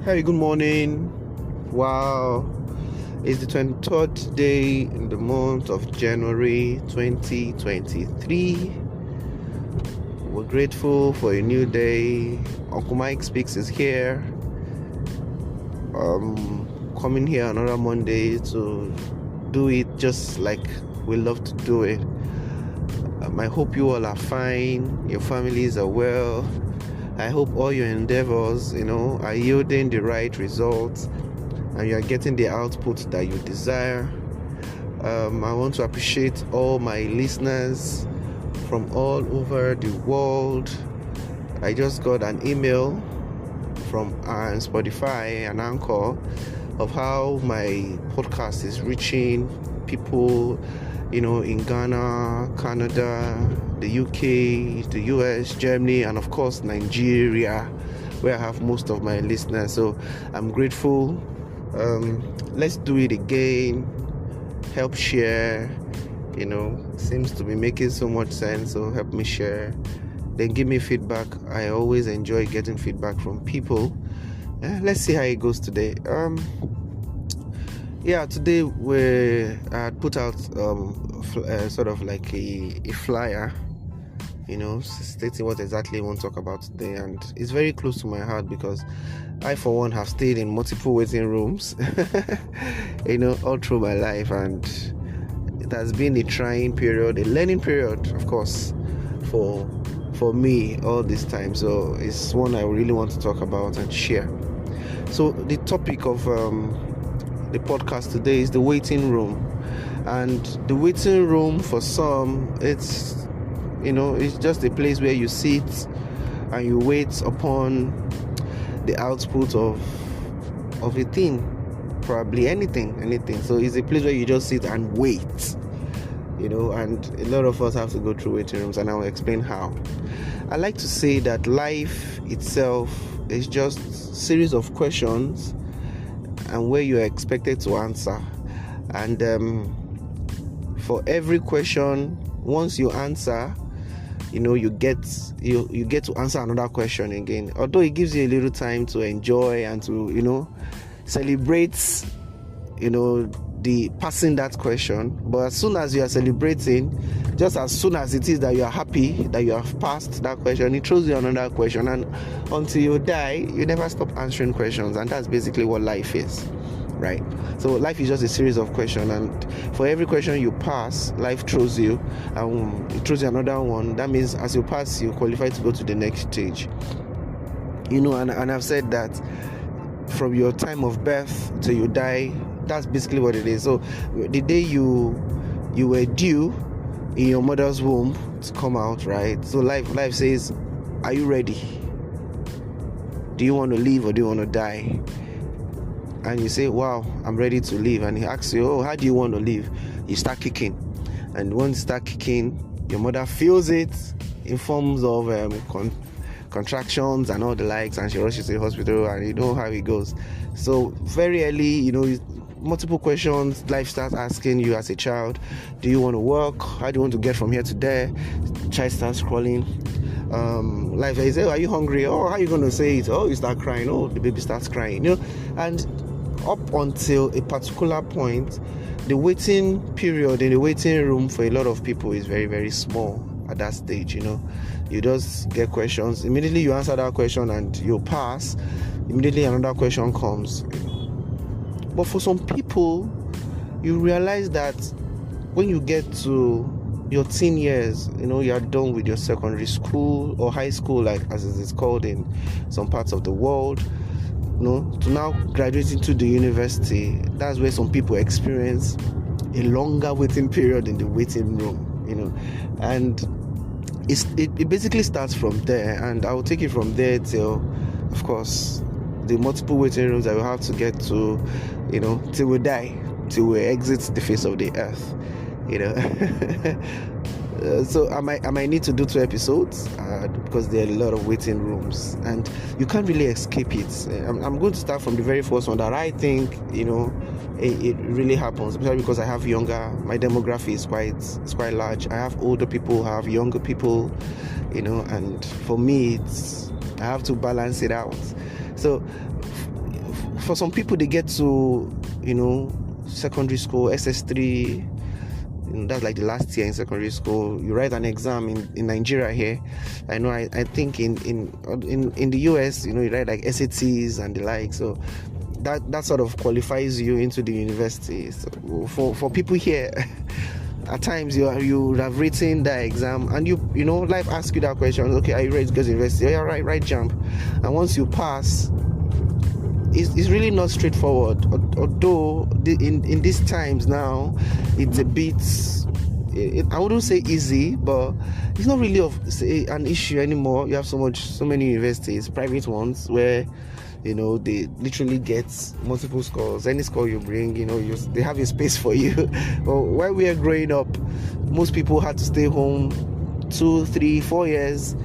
Hey, good morning. Wow, it's the 23rd day in the month of January 2023. We're grateful for a new day. Uncle Mike Speaks is here. Coming here another Monday to do it just like we love to do it. I hope you all are fine, your families are well. I hope all your endeavors, are yielding the right results and you are getting the output that you desire. I want to appreciate all my listeners from all over the world. I just got an email from Spotify and Anchor of how my podcast is reaching people, in Ghana, Canada, the UK, the US, Germany, and of course Nigeria, where I have most of my listeners. So I'm grateful. Let's do it again. Help share. Seems to be making so much sense. So help me share. Then give me feedback. I always enjoy getting feedback from people. Let's see how it goes today. Today I had put out sort of like a flyer, stating what exactly I want to talk about today, and it's very close to my heart because I, for one, have stayed in multiple waiting rooms, all through my life, and it has been a trying period, a learning period, of course, for me all this time. So it's one I really want to talk about and share. So the topic of the podcast today is the waiting room. And the waiting room, for some, it's just a place where you sit and you wait upon the output of a thing, probably anything. So it's a place where you just sit and wait, and a lot of us have to go through waiting rooms, and I'll explain how. I like to say that life itself is just a series of questions and where you are expected to answer, and for every question, once you answer, you get to answer another question again, although it gives you a little time to enjoy and to celebrate the passing that question. But as soon as you are celebrating, just as soon as it is that you are happy that you have passed that question, it throws you another question, and until you die, you never stop answering questions. And that's basically what life is, right? So life is just a series of questions, and for every question you pass, life throws you, and it throws you another one. That means as you pass, you qualify to go to the next stage. And I've said that from your time of birth till you die, that's basically what it is. So the day you were due in your mother's womb to come out, right? So life says, are you ready? Do you want to live or do you want to die? And you say, wow, I'm ready to live. And he asks you, how do you want to live? You start kicking. And when you start kicking, your mother feels it in forms of contractions and all the likes, and she rushes to the hospital, and you know how it goes. So very early, multiple questions life starts asking you as a child. Do you want to work? How do you want to get from here to there? Child starts crawling. Life is, are you hungry? Oh, how are you going to say it? Oh, you start crying. Oh, the baby starts crying. And up until a particular point, the waiting period in the waiting room for a lot of people is very, very small at that stage. You just get questions. Immediately you answer that question and you pass. Immediately another question comes. But for some people, you realize that when you get to your teen years, you are done with your secondary school or high school, like as it is called in some parts of the world, to now graduating to the university. That's where some people experience a longer waiting period in the waiting room, and it basically starts from there, and I will take it from there till, of course, the multiple waiting rooms that we have to get to, till we die, till we exit the face of the earth, So I might need to do 2 episodes because there are a lot of waiting rooms, and you can't really escape it. I'm going to start from the very first one that I think, it really happens, especially because I have my demography is quite large. I have older people, I have younger people, and for me, I have to balance it out. So for some people, they get to, secondary school, SS3, that's like the last year in secondary school. You write an exam in Nigeria here. I know. I think in the US, you write like SATs and the like. So that sort of qualifies you into the university. So for people here, at times you have written that exam, and life asks you that question. Okay, are you ready to go to university? Oh, yeah, right, jump. And once you pass, it's really not straightforward. Although in these times now, it's a bit, I wouldn't say easy, but it's not really an issue anymore. You have so many universities, private ones, where they literally get multiple scores. Any score you bring, they have a space for you. But while we were growing up, most people had to stay home 2, 3, 4 years.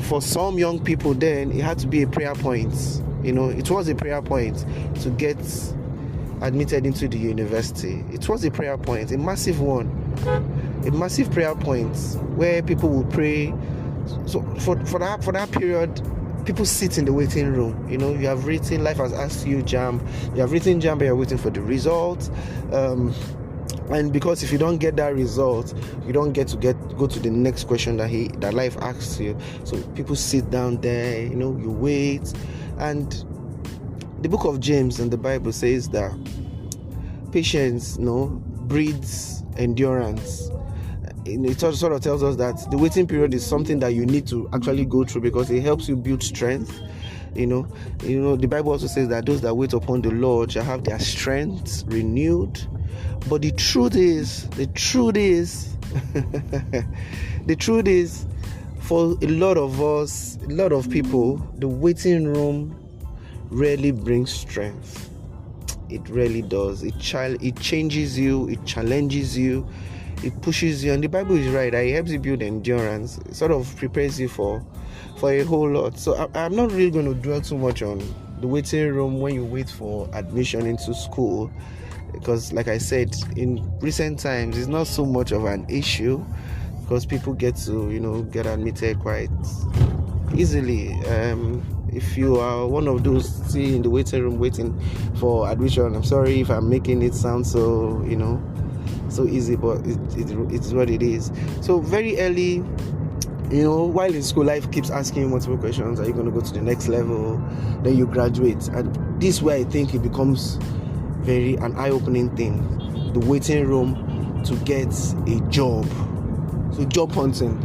For some young people then, it had to be a prayer point. It was a prayer point to get admitted into the university. It was a prayer point, a massive one, a massive prayer point where people will pray. So for that period, people sit in the waiting room. You have written, life has asked you JAMB. You have written JAMB, but you're waiting for the result. And because if you don't get that result, you don't get to go to the next question that life asks you. So people sit down there, you wait. And the book of James in the Bible says that patience, breeds endurance. It sort of tells us that the waiting period is something that you need to actually go through, because it helps you build strength. The Bible also says that those that wait upon the Lord shall have their strength renewed. But the truth is, the truth is, for a lot of us, a lot of people, the waiting room rarely brings strength. It really does. It changes you, it challenges you, it pushes you, and the Bible is right. It helps you build endurance. It sort of prepares you for a whole lot. So I'm not really going to dwell too much on the waiting room when you wait for admission into school, because like I said, in recent times, it's not so much of an issue, because people get to get admitted quite easily. If you are one of those still in the waiting room waiting for admission, I'm sorry if I'm making it sound so so easy, but it's what it is. So very early, while in school, life keeps asking you multiple questions. Are you going to go to the next level? Then you graduate, and this way I think it becomes very an eye-opening thing, the waiting room to get a job. So job hunting.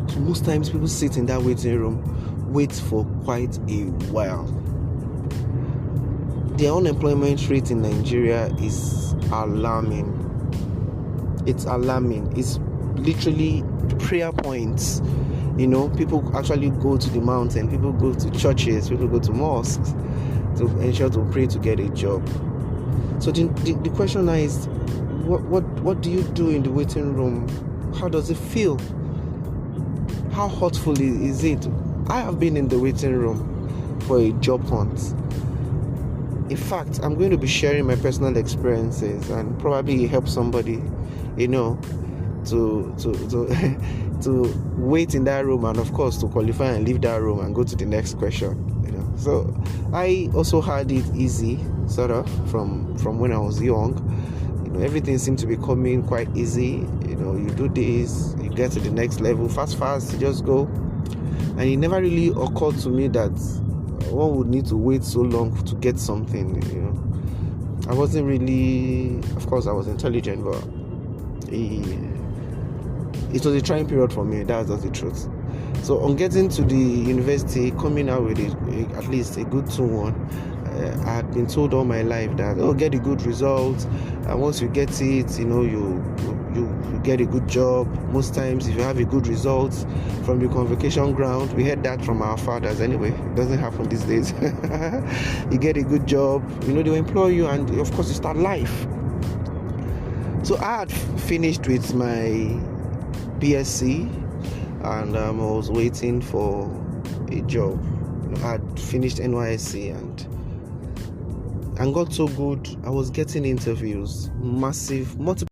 So most times people sit in that waiting room, wait for quite a while. The unemployment rate in Nigeria is alarming. It's alarming. It's literally prayer points. People actually go to the mountain, people go to churches, people go to mosques to ensure to pray to get a job. So the question now is, what do you do in the waiting room? How does it feel? How hurtful is it? I have been in the waiting room for a job hunt. In fact, I'm going to be sharing my personal experiences and probably help somebody, to wait in that room, and of course to qualify and leave that room and go to the next question. So I also had it easy, sort of, from when I was young. Everything seemed to be coming quite easy. You do this, you get to the next level, fast, you just go. And it never really occurred to me that one would need to wait so long to get something. I wasn't really, of course I was intelligent, but it was a trying period for me. That's the truth. So on getting to the university, coming out with at least a good 2-1, I had been told all my life that get a good result, and once you get it, you get a good job. Most times, if you have a good result from the convocation ground, we heard that from our fathers anyway. It doesn't happen these days. You get a good job, they'll employ you, and of course you start life. So I had finished with my BSc, and I was waiting for a job. I had finished NYSC and got so good. I was getting interviews, multiple